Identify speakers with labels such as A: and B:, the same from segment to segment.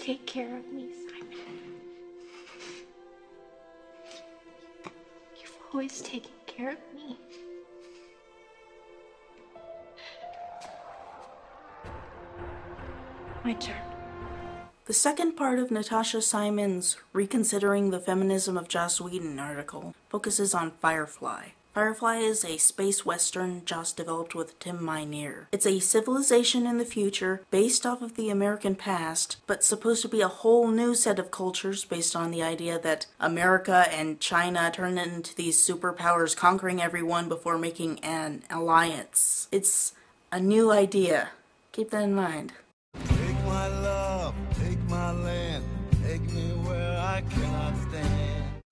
A: take care of me, Simon. You've always taken care of me. My turn.
B: The second part of Natasha Simons' Reconsidering the Feminism of Joss Whedon article focuses on Firefly. Firefly is a space western Joss developed with Tim Minear. It's a civilization in the future based off of the American past, but supposed to be a whole new set of cultures based on the idea that America and China turn into these superpowers conquering everyone before making an alliance. It's a new idea. Keep that in mind.
C: Take my love, take my land, take me where I cannot stand.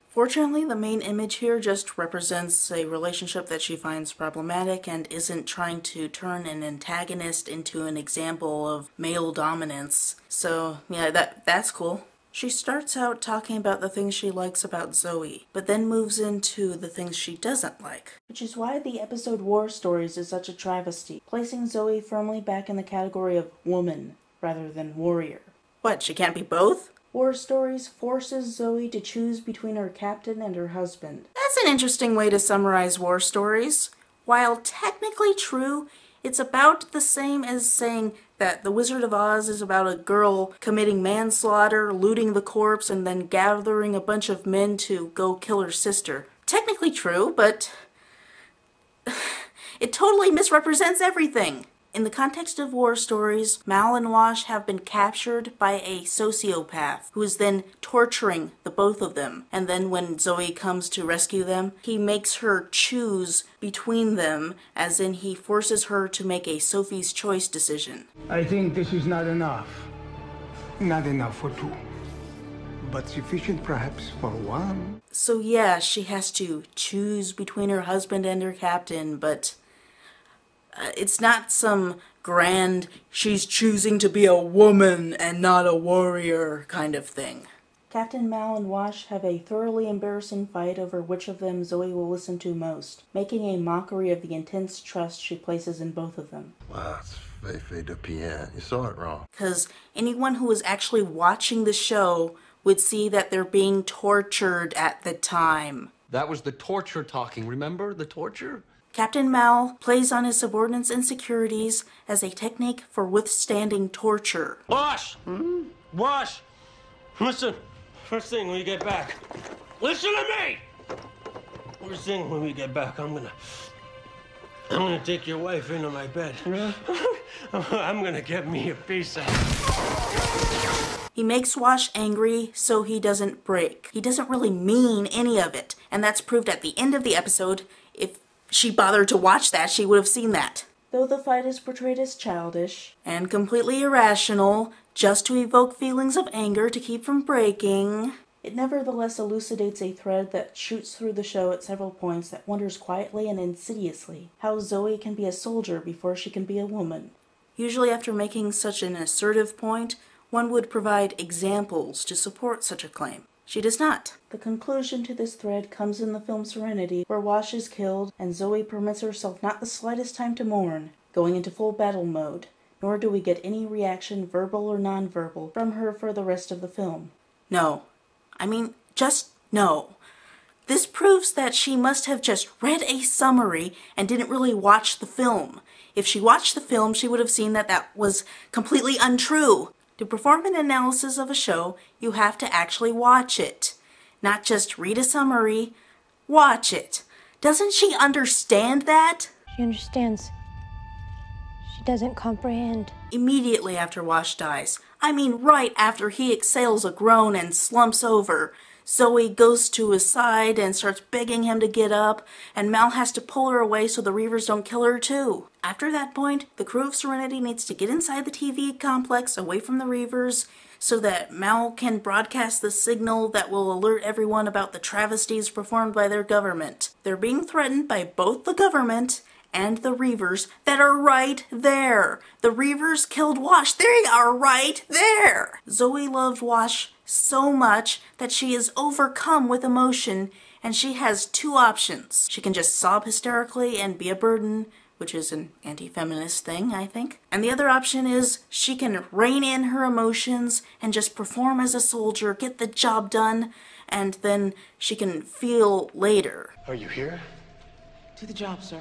B: Fortunately, the main image here just represents a relationship that she finds problematic and isn't trying to turn an antagonist into an example of male dominance. So, yeah, that's cool. She starts out talking about the things she likes about Zoey, but then moves into the things she doesn't like. Which is why the episode War Stories is such a travesty, placing Zoey firmly back in the category of woman rather than warrior. What, she can't be both? War Stories forces Zoey to choose between her captain and her husband. That's an interesting way to summarize War Stories. While technically true, it's about the same as saying that The Wizard of Oz is about a girl committing manslaughter, looting the corpse, and then gathering a bunch of men to go kill her sister. Technically true, but it totally misrepresents everything. In the context of War Stories, Mal and Wash have been captured by a sociopath who is then torturing the both of them. And then when Zoey comes to rescue them, he makes her choose between them, as in he forces her to make a Sophie's Choice decision.
D: I think this is not enough. Not enough for two, but sufficient perhaps for one.
B: So yeah, she has to choose between her husband and her captain, but it's not some grand, she's choosing to be a woman and not a warrior kind of thing. Captain Mal and Wash have a thoroughly embarrassing fight over which of them Zoey will listen to most, making a mockery of the intense trust she places in both of them.
C: Wow, it's utopian. You saw it wrong.
B: Because anyone who was actually watching the show would see that they're being tortured at the time.
E: That was the torture talking, remember? The torture?
B: Captain Mal plays on his subordinates' insecurities as a technique for withstanding torture.
F: Wash! Wash! Listen, first thing when you get back. Listen to me! First thing when we get back, I'm gonna take your wife into my bed. I'm gonna get me a piece of...
B: He makes Wash angry so he doesn't break. He doesn't really mean any of it, and that's proved at the end of the episode. If she bothered to watch that, she would have seen that. Though the fight is portrayed as childish and completely irrational, just to evoke feelings of anger to keep from breaking, it nevertheless elucidates a thread that shoots through the show at several points that wonders quietly and insidiously how Zoey can be a soldier before she can be a woman. Usually after making such an assertive point, one would provide examples to support such a claim. She does not. The conclusion to this thread comes in the film Serenity, where Wash is killed and Zoey permits herself not the slightest time to mourn, going into full battle mode, nor do we get any reaction, verbal or nonverbal, from her for the rest of the film. No. I mean, just no. This proves that she must have just read a summary and didn't really watch the film. If she watched the film, she would have seen that that was completely untrue. To perform an analysis of a show, you have to actually watch it. Not just read a summary, watch it. Doesn't she understand that?
A: She understands. She doesn't comprehend.
B: Immediately after Wash dies, I mean right after he exhales a groan and slumps over, Zoey goes to his side and starts begging him to get up, and Mal has to pull her away so the Reavers don't kill her too. After that point, the crew of Serenity needs to get inside the TV complex away from the Reavers so that Mal can broadcast the signal that will alert everyone about the travesties performed by their government. They're being threatened by both the government and the Reavers that are right there. The Reavers killed Wash. They are right there. Zoey loved Wash so much that she is overcome with emotion, and she has two options. She can just sob hysterically and be a burden, which is an anti-feminist thing, I think. And the other option is she can rein in her emotions and just perform as a soldier, get the job done, and then she can feel later.
F: Are you here?
G: Do the job, sir.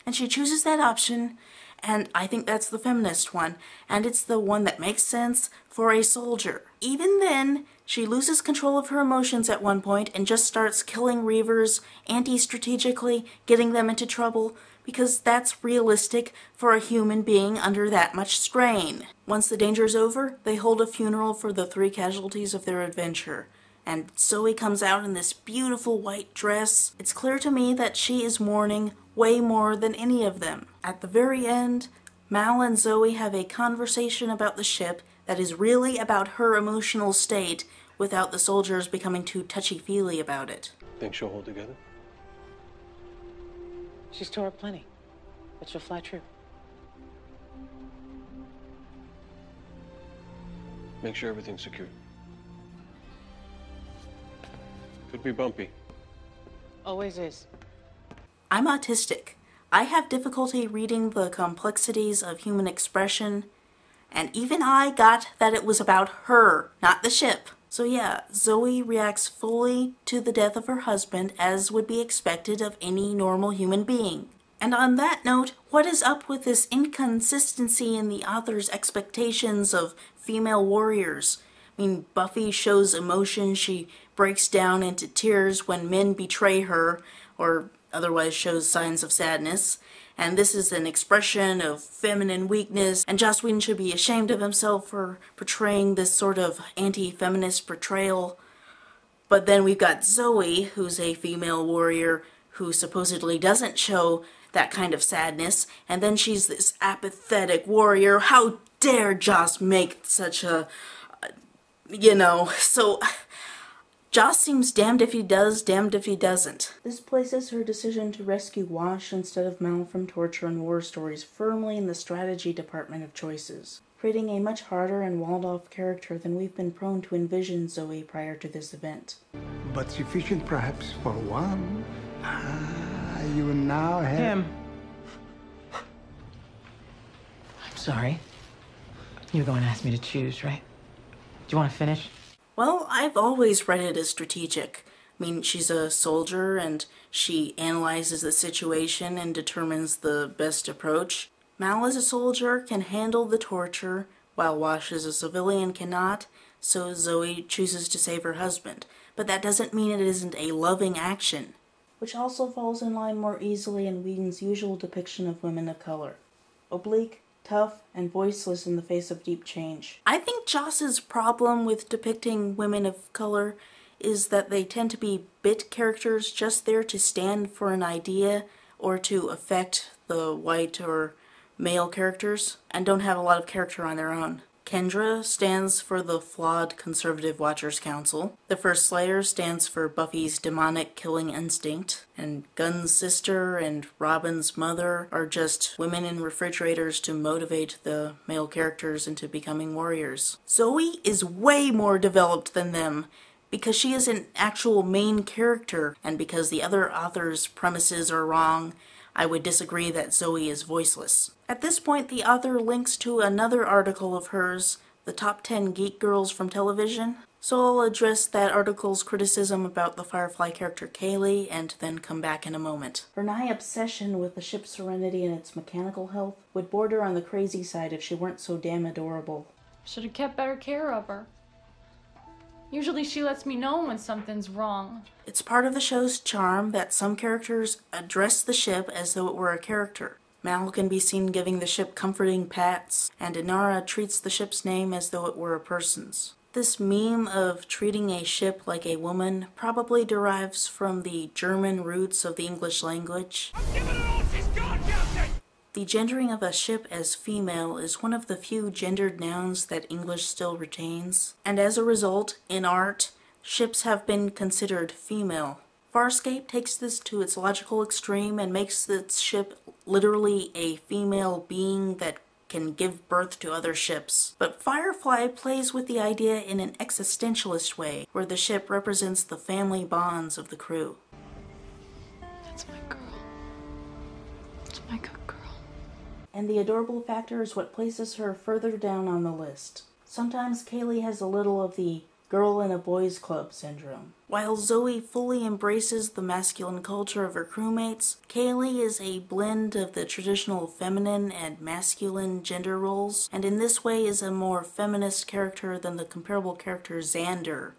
B: And she chooses that option, and I think that's the feminist one, and it's the one that makes sense for a soldier. Even then, she loses control of her emotions at one point and just starts killing Reavers anti-strategically, getting them into trouble, because that's realistic for a human being under that much strain. Once the danger's over, they hold a funeral for the 3 casualties of their adventure. And Zoey comes out in this beautiful white dress. It's clear to me that she is mourning way more than any of them. At the very end, Mal and Zoey have a conversation about the ship that is really about her emotional state without the soldiers becoming too touchy-feely about it.
F: Think she'll hold together?
G: She's tore up plenty, but she'll fly true.
F: Make sure everything's secure. Could be bumpy.
G: Always is.
B: I'm autistic. I have difficulty reading the complexities of human expression, and even I got that it was about her, not the ship. So yeah, Zoey reacts fully to the death of her husband as would be expected of any normal human being. And on that note, what is up with this inconsistency in the author's expectations of female warriors? I mean, Buffy shows emotion, she breaks down into tears when men betray her, or otherwise shows signs of sadness. And this is an expression of feminine weakness, and Joss Whedon should be ashamed of himself for portraying this sort of anti-feminist portrayal. But then we've got Zoey, who's a female warrior who supposedly doesn't show that kind of sadness, and then she's this apathetic warrior. How dare Joss make such a, so Joss seems damned if he does, damned if he doesn't. This places her decision to rescue Wash instead of Mal from torture and war stories firmly in the strategy department of choices, creating a much harder and walled-off character than we've been prone to envision Zoey prior to this event.
D: But sufficient perhaps for one. You now have...
G: Him. I'm sorry. You were going to ask me to choose, right? Do you want to finish?
B: Well, I've always read it as strategic. I mean, she's a soldier and she analyzes the situation and determines the best approach. Mal as a soldier can handle the torture, while Wash as a civilian cannot, so Zoey chooses to save her husband. But that doesn't mean it isn't a loving action, which also falls in line more easily in Whedon's usual depiction of women of color. Oblique, tough, and voiceless in the face of deep change. I think Joss's problem with depicting women of color is that they tend to be bit characters just there to stand for an idea or to affect the white or male characters, and don't have a lot of character on their own. Kendra stands for the flawed Conservative Watchers Council. The First Slayer stands for Buffy's demonic killing instinct. And Gunn's sister and Robin's mother are just women in refrigerators to motivate the male characters into becoming warriors. Zoey is way more developed than them because she is an actual main character, and because the other author's premises are wrong, I would disagree that Zoey is voiceless. At this point, the author links to another article of hers, the top 10 geek girls from television, so I'll address that article's criticism about the Firefly character Kaylee and then come back in a moment. Her nigh obsession with the ship Serenity and its mechanical health would border on the crazy side if she weren't so damn adorable.
H: Should have kept better care of her. Usually she lets me know when something's wrong.
B: It's part of the show's charm that some characters address the ship as though it were a character. Mal can be seen giving the ship comforting pats, and Inara treats the ship's name as though it were a person's. This meme of treating a ship like a woman probably derives from the German roots of the English language. The gendering of a ship as female is one of the few gendered nouns that English still retains, and as a result, in art, ships have been considered female. Farscape takes this to its logical extreme and makes its ship literally a female being that can give birth to other ships. But Firefly plays with the idea in an existentialist way, where the ship represents the family bonds of the crew.
H: That's my girl. That's my good girl.
B: and the adorable factor is what places her further down on the list. Sometimes Kaylee has a little of the girl in a boys' club syndrome. While Zoey fully embraces the masculine culture of her crewmates, Kaylee is a blend of the traditional feminine and masculine gender roles, and in this way is a more feminist character than the comparable character Xander.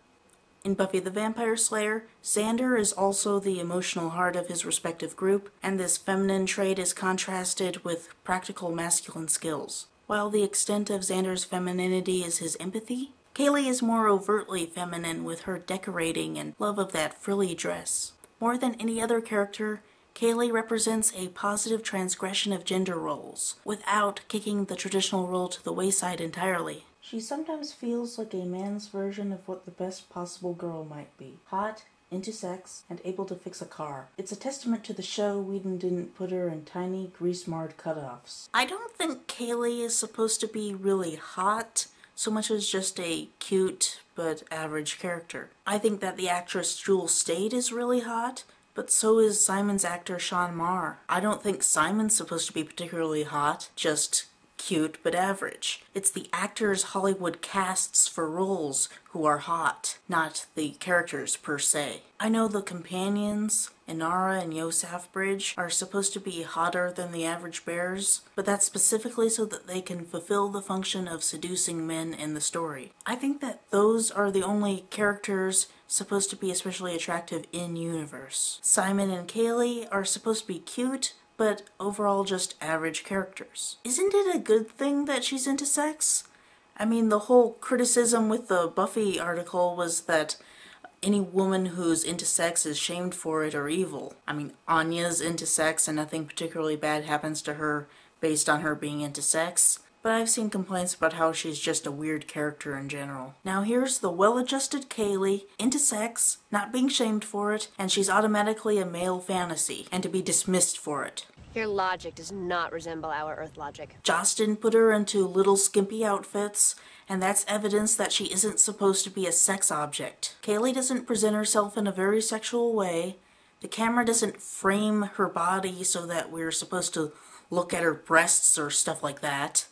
B: In Buffy the Vampire Slayer, Xander is also the emotional heart of his respective group, and this feminine trait is contrasted with practical masculine skills. While the extent of Xander's femininity is his empathy, Kaylee is more overtly feminine with her decorating and love of that frilly dress. More than any other character, Kaylee represents a positive transgression of gender roles, without kicking the traditional role to the wayside entirely. She sometimes feels like a man's version of what the best possible girl might be. Hot, into sex, and able to fix a car. It's a testament to the show Whedon didn't put her in tiny, grease-marred cutoffs. I don't think Kaylee is supposed to be really hot, so much as just a cute but average character. I think that the actress Jewel Staite is really hot, but so is Simon's actor Sean Marr. I don't think Simon's supposed to be particularly hot, just cute but average. It's the actors Hollywood casts for roles who are hot, not the characters per se. I know the companions, Inara and Yosef Bridge, are supposed to be hotter than the average bears, but that's specifically so that they can fulfill the function of seducing men in the story. I think that those are the only characters supposed to be especially attractive in universe. Simon and Kaylee are supposed to be cute, but overall just average characters. Isn't it a good thing that she's into sex? I mean, the whole criticism with the Buffy article was that any woman who's into sex is shamed for it or evil. I mean, Anya's into sex and nothing particularly bad happens to her based on her being into sex. But I've seen complaints about how she's just a weird character in general. Now here's the well-adjusted Kaylee, into sex, not being shamed for it, and she's automatically a male fantasy, and to be dismissed for it.
I: Your logic does not resemble our Earth logic.
B: Joss didn't put her into little skimpy outfits, and that's evidence that she isn't supposed to be a sex object. Kaylee doesn't present herself in a very sexual way. The camera doesn't frame her body so that we're supposed to look at her breasts or stuff like that.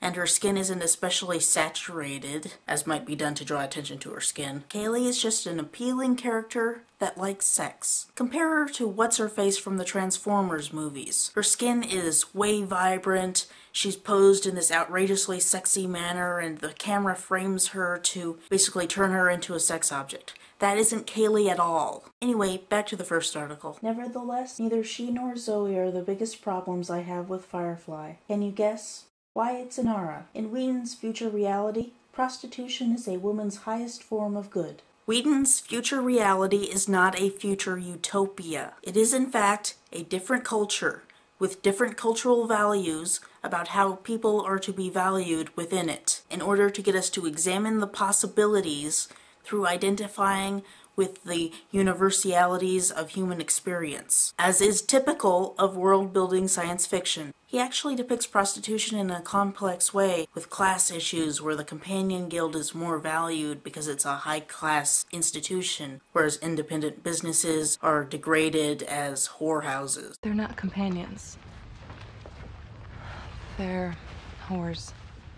B: And her skin isn't especially saturated, as might be done to draw attention to her skin. Kaylee is just an appealing character that likes sex. Compare her to What's-Her-Face from the Transformers movies. Her skin is way vibrant, she's posed in this outrageously sexy manner, and the camera frames her to basically turn her into a sex object. That isn't Kaylee at all. Anyway, back to the first article. Nevertheless, neither she nor Zoey are the biggest problems I have with Firefly. Can you guess? Why, it's Inara. In Whedon's future reality, prostitution is a woman's highest form of good. Whedon's future reality is not a future utopia. It is, in fact, a different culture, with different cultural values about how people are to be valued within it, in order to get us to examine the possibilities through identifying with the universalities of human experience, as is typical of world-building science fiction. He actually depicts prostitution in a complex way, with class issues where the companion guild is more valued because it's a high-class institution, whereas independent businesses are degraded as whorehouses.
J: They're not companions. They're whores.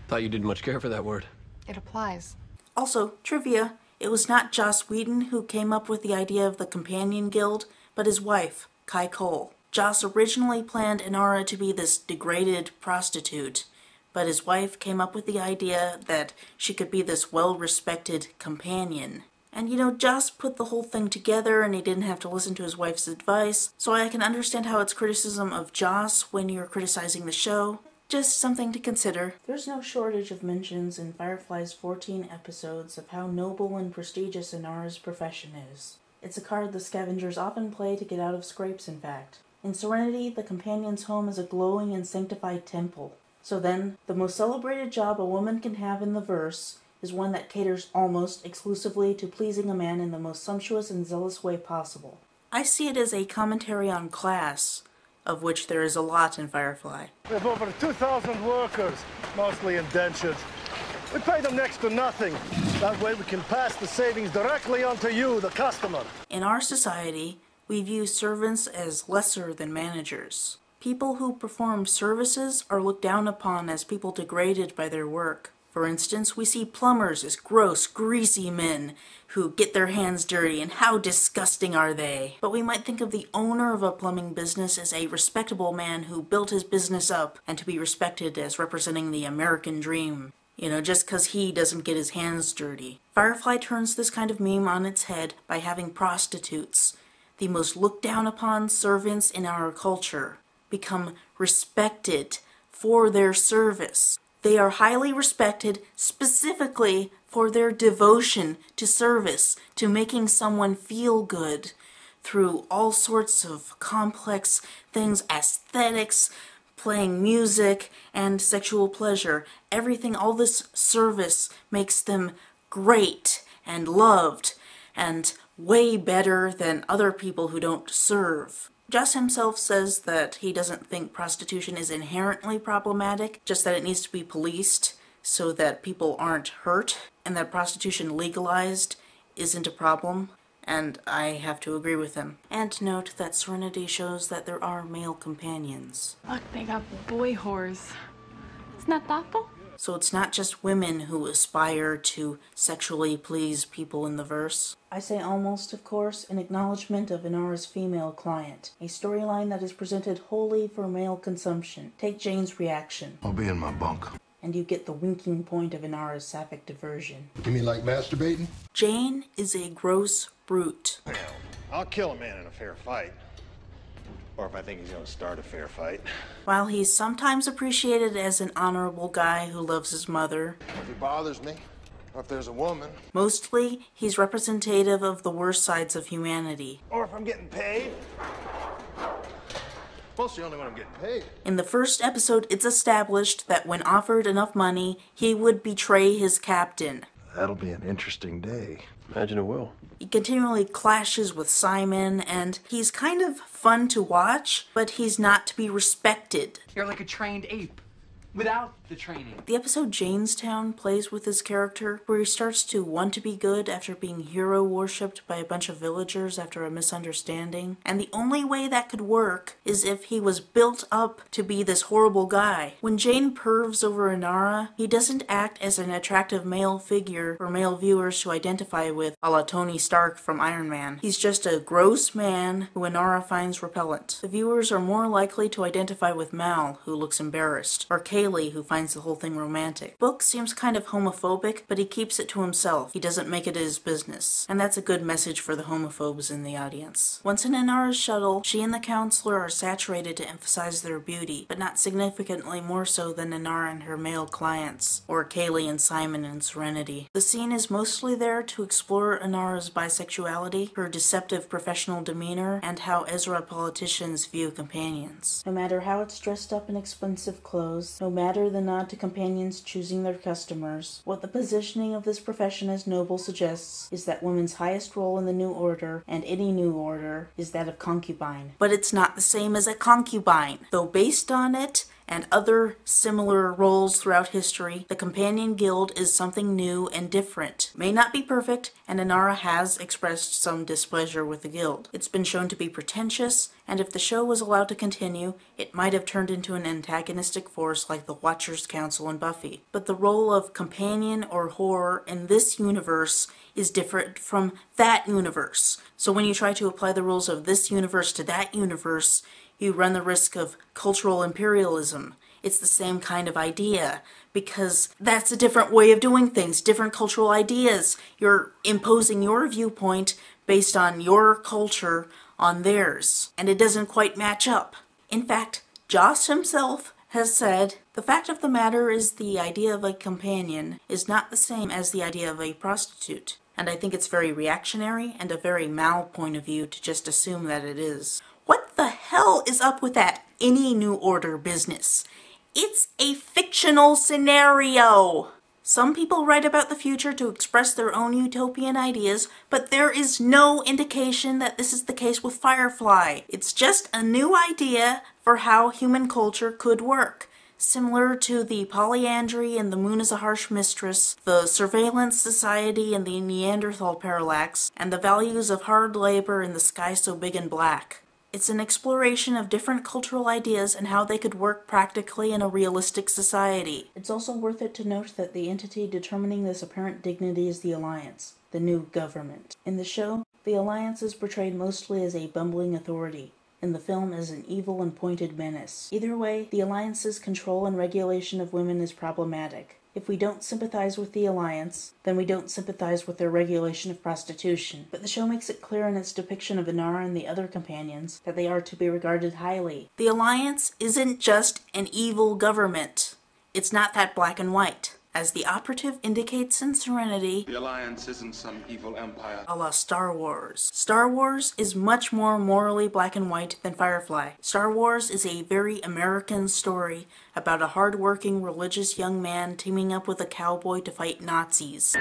E: Thought you didn't much care for that word.
J: It applies.
B: Also, trivia, it was not Joss Whedon who came up with the idea of the companion guild, but his wife, Kai Cole. Joss originally planned Inara to be this degraded prostitute, but his wife came up with the idea that she could be this well-respected companion. And you know, Joss put the whole thing together and he didn't have to listen to his wife's advice, so I can understand how it's criticism of Joss when you're criticizing the show. Just something to consider. There's no shortage of mentions in Firefly's 14 episodes of how noble and prestigious Inara's profession is. It's a card the scavengers often play to get out of scrapes, in fact. In Serenity, the companion's home is a glowing and sanctified temple. So then, the most celebrated job a woman can have in the verse is one that caters almost exclusively to pleasing a man in the most sumptuous and zealous way possible. I see it as a commentary on class, of which there is a lot in Firefly.
K: We have over 2,000 workers, mostly indentured. We pay them next to nothing. That way we can pass the savings directly onto you, the customer.
B: In our society, we view servants as lesser than managers. People who perform services are looked down upon as people degraded by their work. For instance, we see plumbers as gross, greasy men who get their hands dirty, and how disgusting are they? But we might think of the owner of a plumbing business as a respectable man who built his business up and to be respected as representing the American dream. You know, just because he doesn't get his hands dirty. Firefly turns this kind of meme on its head by having prostitutes, the most looked down upon servants in our culture, become respected for their service. They are highly respected specifically for their devotion to service, to making someone feel good through all sorts of complex things, aesthetics, playing music, and sexual pleasure. Everything, all this service makes them great and loved and way better than other people who don't serve. Joss himself says that he doesn't think prostitution is inherently problematic, just that it needs to be policed so that people aren't hurt, and that prostitution legalized isn't a problem, and I have to agree with him. And note that Serenity shows that there are male companions.
J: Look, they got boy whores. Isn't that thoughtful?
B: So it's not just women who aspire to sexually please people in the verse. I say almost, of course, in acknowledgement of Inara's female client, a storyline that is presented wholly for male consumption. Take Jayne's reaction.
C: I'll be in my bunk.
B: And you get the winking point of Inara's sapphic diversion.
C: You mean like masturbating?
B: Jayne is a gross brute.
K: Hell, I'll kill a man in a fair fight. Or if I think he's gonna start a fair fight.
B: While he's sometimes appreciated as an honorable guy who loves his mother,
C: If he bothers me, or if there's a woman.
B: Mostly, he's representative of the worst sides of humanity.
K: Or if I'm getting paid. Mostly only when I'm getting paid.
B: In the first episode, it's established that when offered enough money, he would betray his captain.
C: That'll be an interesting day.
E: Imagine it will.
B: He continually clashes with Simon, and he's kind of fun to watch, but he's not to be respected.
L: You're like a trained ape. Without the training.
B: The episode Janestown plays with his character, where he starts to want to be good after being hero worshipped by a bunch of villagers after a misunderstanding. And the only way that could work is if he was built up to be this horrible guy. When Jayne pervs over Inara, he doesn't act as an attractive male figure for male viewers to identify with, a la Tony Stark from Iron Man. He's just a gross man who Inara finds repellent. The viewers are more likely to identify with Mal, who looks embarrassed, or Kaylee, who finds the whole thing romantic. Book seems kind of homophobic, but he keeps it to himself. He doesn't make it his business. And that's a good message for the homophobes in the audience. Once in Inara's shuttle, she and the counselor are saturated to emphasize their beauty, but not significantly more so than Inara and her male clients, or Kaylee and Simon in Serenity. The scene is mostly there to explore Inara's bisexuality, her deceptive professional demeanor, and how Ezra politicians view companions. No matter how it's dressed up in expensive clothes, no matter the nod to companions choosing their customers, what the positioning of this profession as noble suggests is that women's highest role in the New Order, and any New Order, is that of concubine. But it's not the same as a concubine, though based on it, and other similar roles throughout history, the Companion Guild is something new and different. It may not be perfect, and Inara has expressed some displeasure with the guild. It's been shown to be pretentious, and if the show was allowed to continue, it might have turned into an antagonistic force like the Watchers Council in Buffy. But the role of companion or whore in this universe is different from that universe. So when you try to apply the rules of this universe to that universe, you run the risk of cultural imperialism. It's the same kind of idea, because that's a different way of doing things, different cultural ideas. You're imposing your viewpoint based on your culture on theirs, and it doesn't quite match up. In fact, Joss himself has said, the fact of the matter is the idea of a companion is not the same as the idea of a prostitute. And I think it's very reactionary and a very Mal point of view to just assume that it is. What the hell is up with that any New Order business? It's a fictional scenario. Some people write about the future to express their own utopian ideas, but there is no indication that this is the case with Firefly. It's just a new idea for how human culture could work. Similar to the polyandry and the moon is a harsh mistress, the surveillance society and the Neanderthal parallax, and the values of hard labor in the sky so big and black. It's an exploration of different cultural ideas and how they could work practically in a realistic society. It's also worth it to note that the entity determining this apparent dignity is the Alliance, the new government. In the show, the Alliance is portrayed mostly as a bumbling authority. In the film, as an evil and pointed menace. Either way, the Alliance's control and regulation of women is problematic. If we don't sympathize with the Alliance, then we don't sympathize with their regulation of prostitution. But the show makes it clear in its depiction of Inara and the other companions that they are to be regarded highly. The Alliance isn't just an evil government. It's not that black and white. As the operative indicates in Serenity,
M: the Alliance isn't some evil empire.
B: A la Star Wars. Star Wars is much more morally black and white than Firefly. Star Wars is a very American story about a hard-working religious young man teaming up with a cowboy to fight Nazis.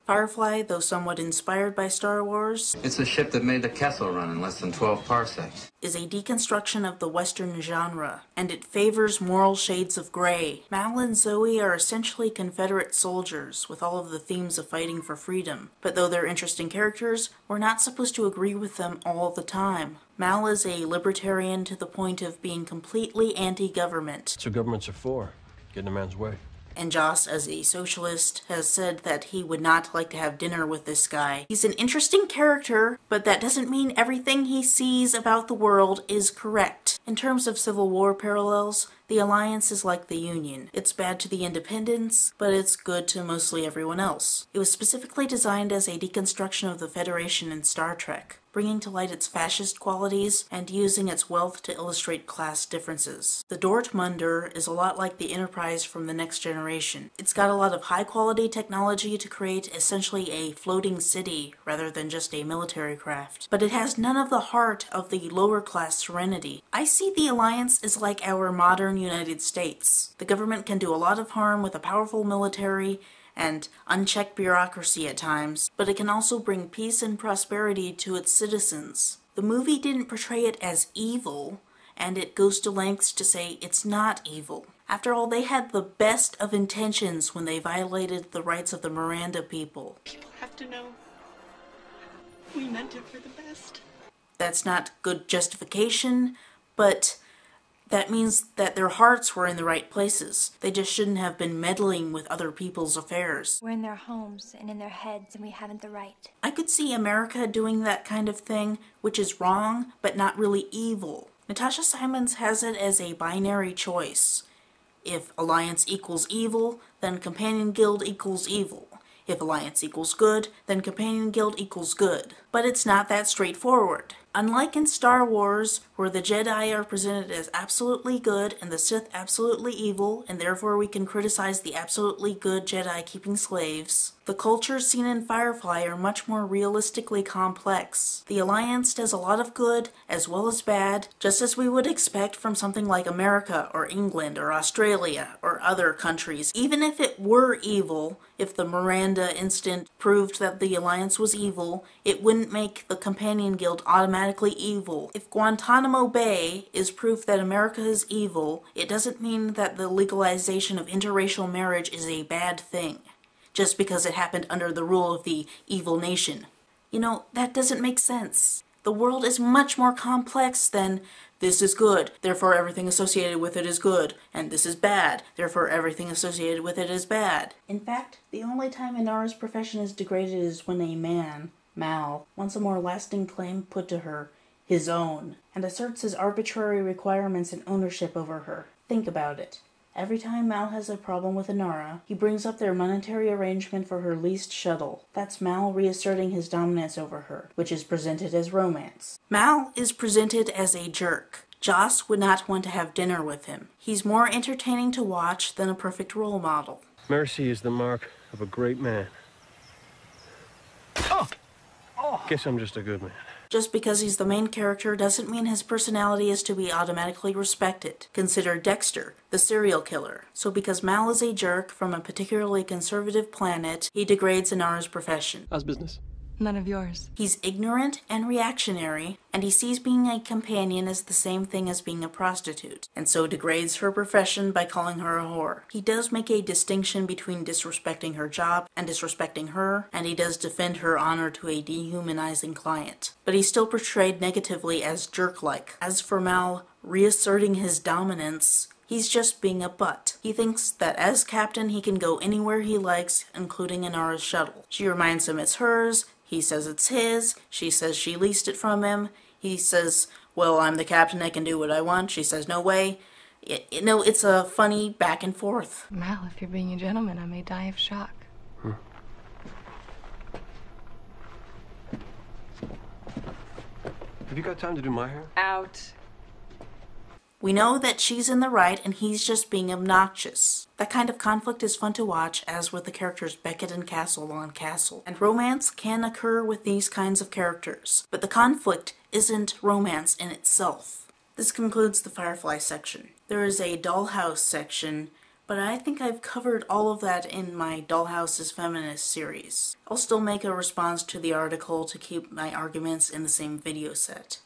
B: Firefly, though somewhat inspired by Star Wars,
N: it's a ship that made the Kessel run in less than 12 parsecs,
B: is a deconstruction of the Western genre, and it favors moral shades of gray. Mal and Zoey are essentially Confederate soldiers, with all of the themes of fighting for freedom. But though they're interesting characters, we're not supposed to agree with them all the time. Mal is a libertarian to the point of being completely anti-government.
F: That's what governments are for, getting a man's way.
B: And Joss, as a socialist, has said that he would not like to have dinner with this guy. He's an interesting character, but that doesn't mean everything he sees about the world is correct. In terms of Civil War parallels, the Alliance is like the Union. It's bad to the independents, but it's good to mostly everyone else. It was specifically designed as a deconstruction of the Federation in Star Trek, bringing to light its fascist qualities and using its wealth to illustrate class differences. The Dortmunder is a lot like the Enterprise from the Next Generation. It's got a lot of high-quality technology to create essentially a floating city rather than just a military craft. But it has none of the heart of the lower-class Serenity. I see the Alliance as like our modern United States. The government can do a lot of harm with a powerful military and unchecked bureaucracy at times, but it can also bring peace and prosperity to its citizens. The movie didn't portray it as evil, and it goes to lengths to say it's not evil. After all, they had the best of intentions when they violated the rights of the Miranda people.
O: People have to know we meant it for the best.
B: That's not good justification, but that means that their hearts were in the right places. They just shouldn't have been meddling with other people's affairs.
A: We're in their homes and in their heads, and we haven't the right.
B: I could see America doing that kind of thing, which is wrong, but not really evil. Natasha Simons has it as a binary choice. If Alliance equals evil, then Companion Guild equals evil. If Alliance equals good, then Companion Guild equals good. But it's not that straightforward. Unlike in Star Wars, where the Jedi are presented as absolutely good and the Sith absolutely evil, and therefore we can criticize the absolutely good Jedi keeping slaves, the cultures seen in Firefly are much more realistically complex. The Alliance does a lot of good as well as bad, just as we would expect from something like America or England or Australia or other countries. Even if it were evil, if the Miranda incident proved that the Alliance was evil, it wouldn't make the Companion Guild automatically evil. If Guantanamo Bay is proof that America is evil, it doesn't mean that the legalization of interracial marriage is a bad thing, just because it happened under the rule of the evil nation. You know, that doesn't make sense. The world is much more complex than this is good, therefore everything associated with it is good, and this is bad, therefore everything associated with it is bad. In fact, the only time Inara's profession is degraded is when a man, Mal, wants a more lasting claim put to her, his own, and asserts his arbitrary requirements and ownership over her. Think about it. Every time Mal has a problem with Inara, he brings up their monetary arrangement for her leased shuttle. That's Mal reasserting his dominance over her, which is presented as romance. Mal is presented as a jerk. Joss would not want to have dinner with him. He's more entertaining to watch than a perfect role model.
F: Mercy is the mark of a great man. Guess I'm just a good man.
B: Just because he's the main character doesn't mean his personality is to be automatically respected. Consider Dexter, the serial killer. So because Mal is a jerk from a particularly conservative planet, he degrades Inara's profession.
E: How's business?
J: None of yours.
B: He's ignorant and reactionary, and he sees being a companion as the same thing as being a prostitute, and so degrades her profession by calling her a whore. He does make a distinction between disrespecting her job and disrespecting her, and he does defend her honor to a dehumanizing client. But he's still portrayed negatively as jerk-like. As for Mal reasserting his dominance, he's just being a butt. He thinks that as captain he can go anywhere he likes, including Inara's shuttle. She reminds him it's hers, he says it's his, she says she leased it from him, he says, well, I'm the captain, I can do what I want, she says, no way. It's a funny back and forth.
J: Mal, if you're being a gentleman, I may die of shock.
E: Have you got time to do my hair?
J: Out.
B: We know that she's in the right and he's just being obnoxious. That kind of conflict is fun to watch, as with the characters Beckett and Castle on Castle. And romance can occur with these kinds of characters, but the conflict isn't romance in itself. This concludes the Firefly section. There is a Dollhouse section, but I think I've covered all of that in my Dollhouse is Feminist series. I'll still make a response to the article to keep my arguments in the same video set.